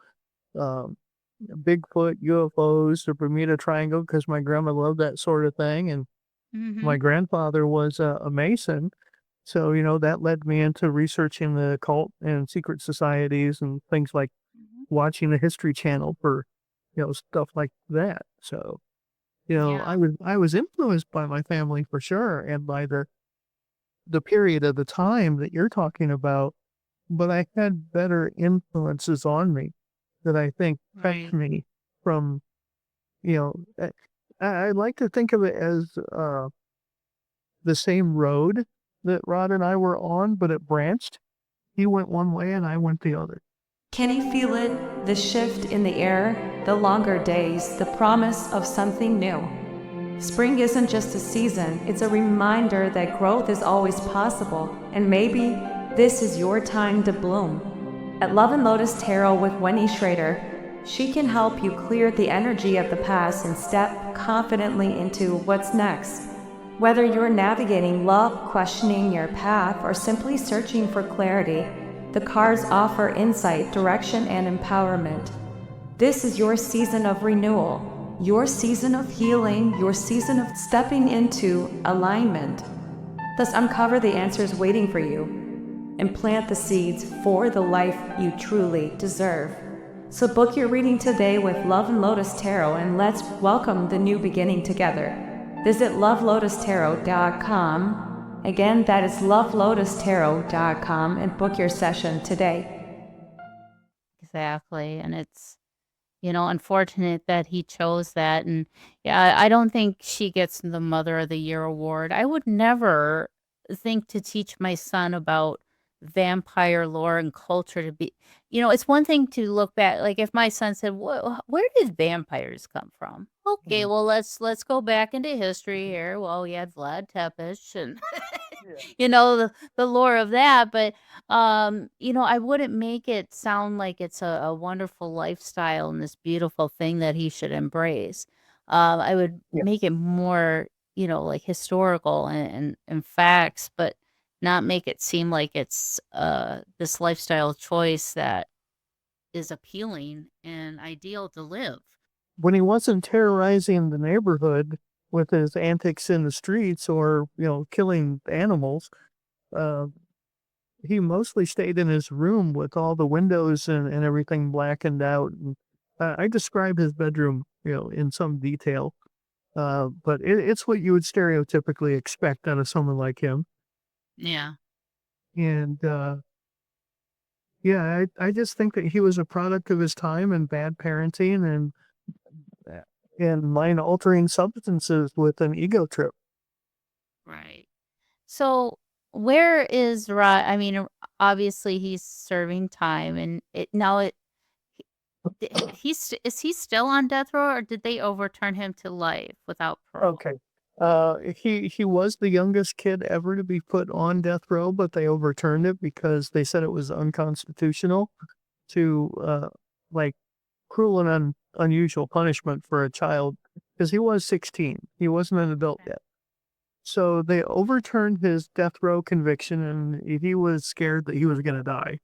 B: um, Bigfoot, UFOs, the Bermuda Triangle, because my grandma loved that sort of thing, and my
A: Mhm.
B: grandfather was a Mason. So, that led me into researching the occult and secret societies and things like
A: Mhm.
B: watching the History Channel for, stuff like that. So,
A: Yeah.
B: I was influenced by my family for sure and by the period of the time that you're talking about, but I had better influences on me that I think kept
A: Right.
B: me from, you know, I like to think of it as the same road that Rod and I were on, but it branched. He went one way and I went the other.
C: Can you feel it? The shift in the air, the longer days, the promise of something new. Spring isn't just a season, it's a reminder that growth is always possible, and maybe this is your time to bloom. At Love and Lotus Tarot with Wendy Schrader, she can help you clear the energy of the past and step confidently into what's next. Whether you're navigating love, questioning your path, or simply searching for clarity, the cards offer insight, direction, and empowerment. This is your season of renewal, your season of healing, your season of stepping into alignment. Thus, uncover the answers waiting for you and plant the seeds for the life you truly deserve. So book your reading today with Love and Lotus Tarot, and let's welcome the new beginning together. Visit lovelotustarot.com. Again, that is lovelotustarot.com, and book your session today.
A: Exactly. And it's, unfortunate that he chose that. And yeah, I don't think she gets the Mother of the Year award. I would never think to teach my son about vampire lore and culture to be, it's one thing to look back. Like if my son said, where did vampires come from? Okay,
B: Mhm.
A: well, let's go back into history here. Well, we had Vlad Tepes and,
B: Yeah.
A: the lore of that. But I wouldn't make it sound like it's a wonderful lifestyle and this beautiful thing that he should embrace. I would
B: Yeah.
A: make it more, like historical and facts, but not make it seem like it's this lifestyle choice that is appealing and ideal to live.
B: When he wasn't terrorizing the neighborhood with his antics in the streets or, killing animals, uh, he mostly stayed in his room with all the windows and everything blackened out. And, I describe his bedroom, in some detail, but it's what you would stereotypically expect out of someone like him.
A: Yeah.
B: And yeah, I just think that he was a product of his time and bad parenting and mind altering substances with an ego trip.
A: Right. So where is Rod? I mean, obviously he's serving time, and is he still on death row, or did they overturn him to life without parole?
B: Okay. He was the youngest kid ever to be put on death row, but they overturned it because they said it was unconstitutional to like cruel and unusual punishment for a child because he was 16. He wasn't an adult
A: Okay.
B: yet. So they overturned his death row conviction, and he was scared that he was going to die.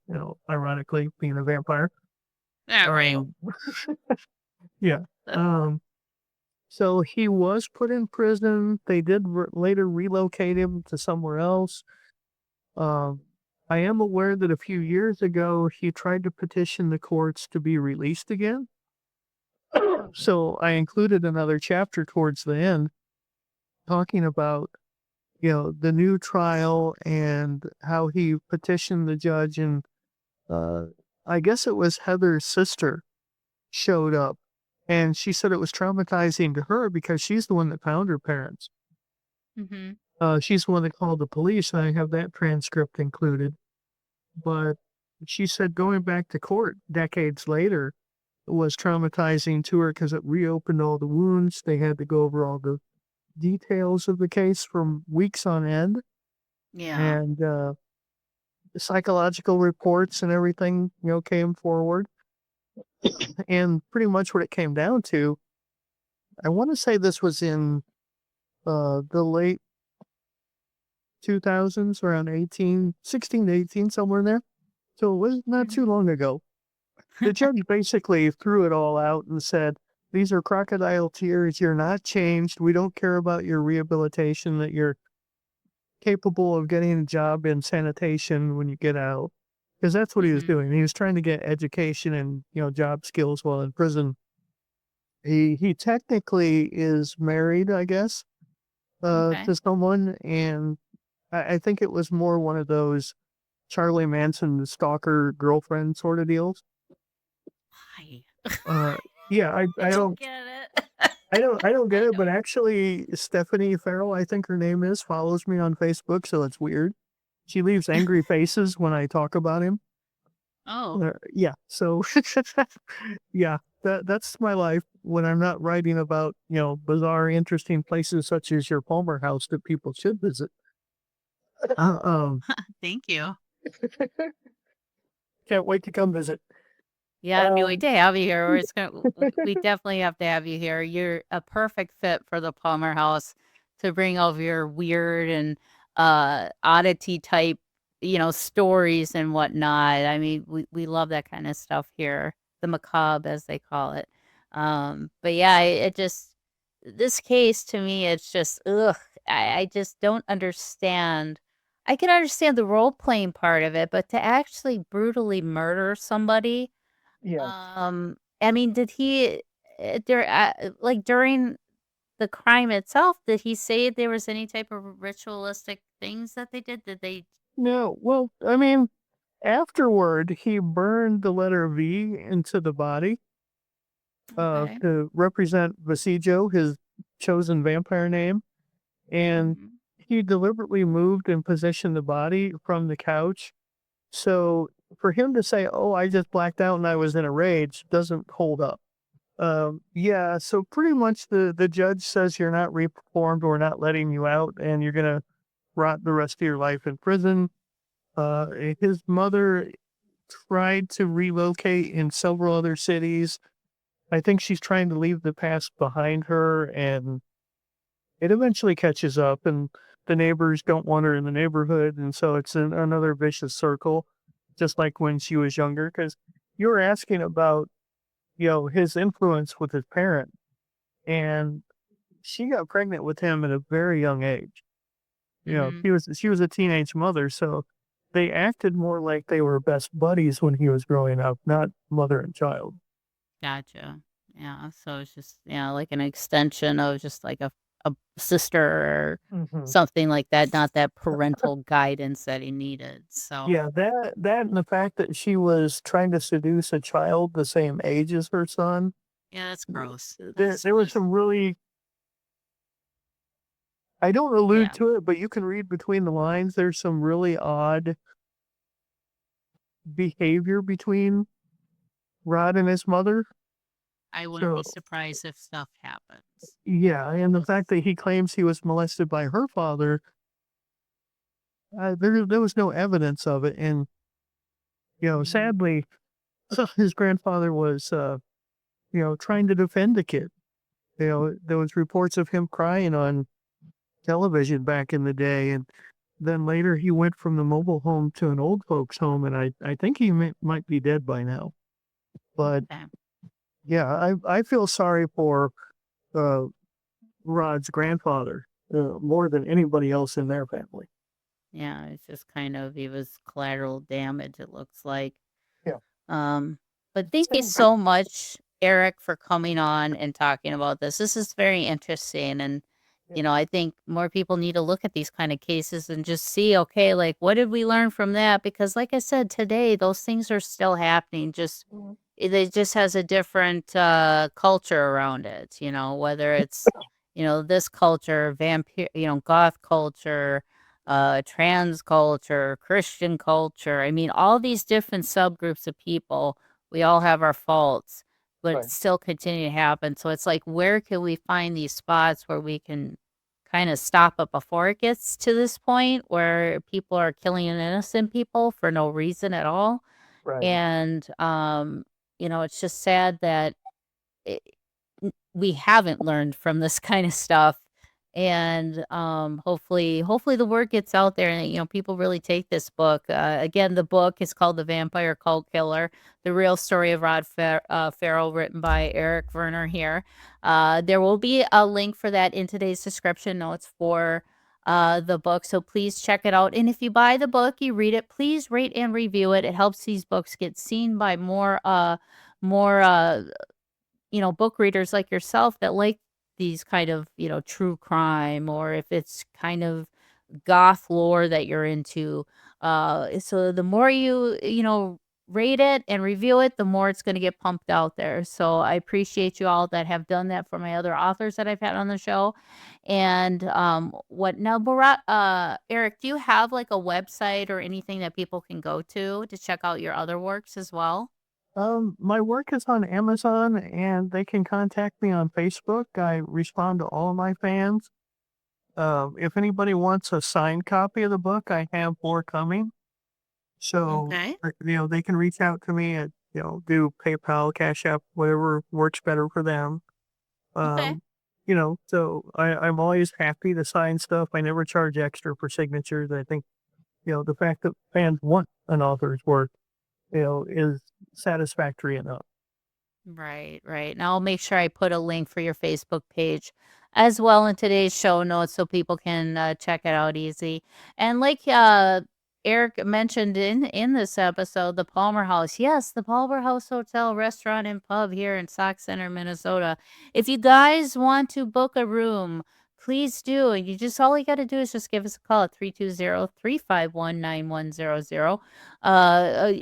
B: Ironically, being a vampire.
A: Yeah, right.
B: Um, yeah. Um, so he was put in prison. They did later relocate him to somewhere else. Um, I am aware that a few years ago he tried to petition the courts to be released again. So I included another chapter towards the end talking about the new trial and how he petitioned the judge, and uh, I guess it was Heather's sister showed up, and she said it was traumatizing to her because she's the one that found her parents.
A: Mm-hmm.
B: She's the one that called the police, and I have that transcript included. But she said going back to court decades later was traumatizing to her because it reopened all the wounds. They had to go over all the details of the case from weeks on end,
A: Yeah.
B: and psychological reports and everything, came forward. And pretty much what it came down to, I want to say this was in the late 2000s, around 16 to 18, somewhere in there. So it was not too long ago. The judge basically threw it all out and said, these are crocodile tears. You're not changed. We don't care about your rehabilitation, that you're capable of getting a job in sanitation when you get out. Because that's what he was
A: Mm-hmm.
B: doing. He was trying to get education and, job skills while in prison. He technically is married, I guess,
A: Okay.
B: to someone, and I think it was more one of those Charlie Manson stalker girlfriend sort of deals.
A: Why?
B: Uh, yeah,
A: I
B: I
A: don't
B: don't
A: get it.
B: I don't get
A: I
B: it, but
A: don't.
B: actually Stephanie Farrell, I think her name is, follows me on Facebook, so it's weird. She leaves angry faces when I talk about him.
A: Oh.
B: Yeah, so yeah, that's my life when I'm not writing about, bizarre, interesting places such as your Palmer house that people should visit. Uh, um,
A: Thank you.
B: can't wait to come visit.
A: Yeah, I mean, we
B: Um,
A: to have you here. We definitely have to have you here. You're a perfect fit for the Palmer House. to bring over your weird and oddity type, stories and whatnot. I mean, we love that kind of stuff here, the macabre as they call it. But yeah, it just this case to me, it's just ugh. I just don't understand. I can understand the role playing part of it, but to actually brutally murder somebody,
B: Yeah.
A: I mean, did he like during the crime itself, did he say there was any type of ritualistic things that they did? Did they
B: No, well, I mean, afterward, he burned the letter V into the body
A: Okay.
B: to represent Vasijo, his chosen vampire name. And
A: Mhm.
B: he deliberately moved and positioned the body from the couch. So for him to say, "Oh, I just blacked out and I was in a rage," doesn't hold up. Yeah, so pretty much the judge says you're not reformed or not letting you out, and you're gonna rot the rest of your life in prison. His mother tried to relocate in several other cities. I think she's trying to leave the past behind her, and it eventually catches up, and the neighbors don't want her in the neighborhood, and so it's another vicious circle, just like when she was younger. Because you were asking about, his influence with his parent, and she got pregnant with him at a very young age.
A: Mhm.
B: She was a teenage mother, so they acted more like they were best buddies when he was growing up, not mother and child.
A: Gotcha. Yeah, so it's just, like an extension of just like a sister or
B: Mhm.
A: something like that, not that parental guidance that he needed. So,
B: Yeah, that and the fact that she was trying to seduce a child the same age as her son.
A: yeah, that's gross.
B: There
A: That's
B: there was
A: just
B: some really, I don't allude
A: yeah.
B: to it, but you can read between the lines. There's some really odd behavior between Rod and his mother.
A: I wouldn't be
B: So,
A: surprised if stuff happens.
B: yeah, and the fact that he claims he was molested by her father, there was no evidence of it, and
A: Mhm.
B: sadly, his grandfather was trying to defend the kid. There was reports of him crying on television back in the day, and then later he went from the mobile home to an old folks home, and I think he might be dead by now. But
A: Okay.
B: yeah, I feel sorry for uh, Rod's grandfather more than anybody else in their family.
A: Yeah, it's just kind of he was collateral damage, it looks like.
B: Yeah.
A: Um, but thank you
B: So,
A: so much, Eric, for coming on and talking about this. This is very interesting. And,
B: yeah.
A: I think more people need to look at these kind of cases and just see, okay, like, what did we learn from that? Because, like I said, today, those things are still happening. Just,
B: Mhm.
A: it just has a different culture around it, whether it's, this culture, vampire, goth culture, trans culture, Christian culture. I mean, all these different subgroups of people, we all have our faults, but it
B: Right.
A: still continue to happen. So it's like, where can we find these spots where we can kind of stop it before it gets to this point where people are killing innocent people for no reason at all?
B: Right.
A: And, it's just sad that it, we haven't learned from this kind of stuff. And hopefully the word gets out there and people really take this book. Again, the book is called The Vampire Cult Killer: The Real Story of Rod Ferrell, written by Eric Vernor here. There will be a link for that in today's description notes for the book, so please check it out. And if you buy the book, you read it, please rate and review it. It helps these books get seen by more book readers like yourself that like these kind of, true crime, or if it's kind of goth lore that you're into. So the more you rate it and review it, the more it's going to get pumped out there. So I appreciate you all that have done that for my other authors that I've had on the show. And what now, Eric, do you have like a website or anything that people can go to check out your other works as well?
B: My work is on Amazon, and they can contact me on Facebook. I respond to all my fans. If anybody wants a signed copy of the book, I have more coming. So,
A: Okay.
B: they can reach out to me at, do PayPal, Cash App, whatever works better for them.
A: Okay.
B: Um, So I'm always happy to sign stuff. I never charge extra for signatures. I think, the fact that fans want an author's work, is satisfactory enough.
A: Right, right. And I'll make sure I put a link for your Facebook page as well in today's show notes so people can check it out easy. And like Eric mentioned in this episode, the Palmer House. Yes, the Palmer House Hotel, Restaurant, and Pub here in Sauk Center, Minnesota. If you guys want to book a room, please do. And all you got to do is just give us a call at 320-351-9100.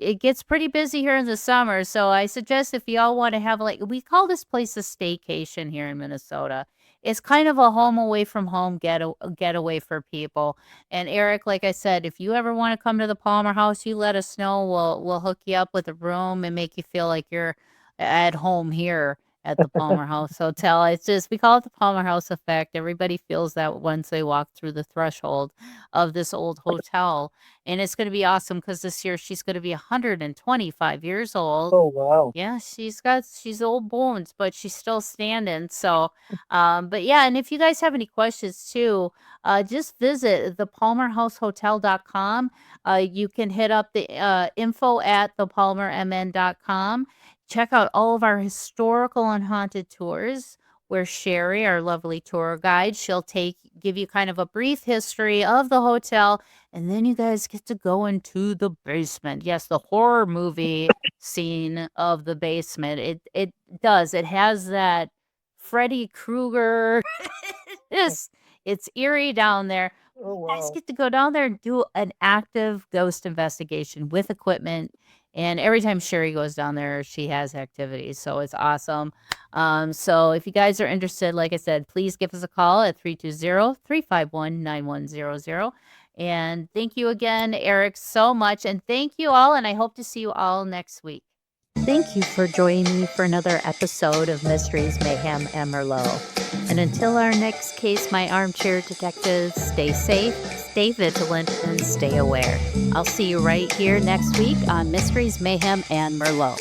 A: It gets pretty busy here in the summer, so I suggest if y'all want to have we call this place a staycation here in Minnesota. It's kind of a home away from home getaway for people. And Eric, like I said, if you ever want to come to the Palmer House, you let us know. We'll hook you up with a room and make you feel like you're at home here at the Palmer House Hotel. It's just, we call it the Palmer House effect. Everybody feels that once they walk through the threshold of this old hotel. And it's going to be awesome because this year she's going to be 125 years old.
B: Oh, wow.
A: Yeah, she's old bones, but she's still standing. So, but yeah, and if you guys have any questions too, just visit thepalmerhousehotel.com. You can hit up the info at thepalmermn.com. Check out all of our historical and haunted tours where Sherry, our lovely tour guide, she'll give you kind of a brief history of the hotel, and then you guys get to go into the basement. Yes, the horror movie scene of the basement. It does. It has that Freddy Krueger. It's eerie down there.
B: Oh,
A: You guys
B: wow.
A: get to go down there and do an active ghost investigation with equipment. And every time Sherry goes down there, she has activities. So it's awesome. So if you guys are interested, like I said, please give us a call at 320-351-9100. And thank you again, Eric, so much. And thank you all. And I hope to see you all next week. Thank you for joining me for another episode of Mysteries, Mayhem, and Merlot. And until our next case, my armchair detectives, stay safe, stay vigilant, and stay aware. I'll see you right here next week on Mysteries, Mayhem, and Merlot.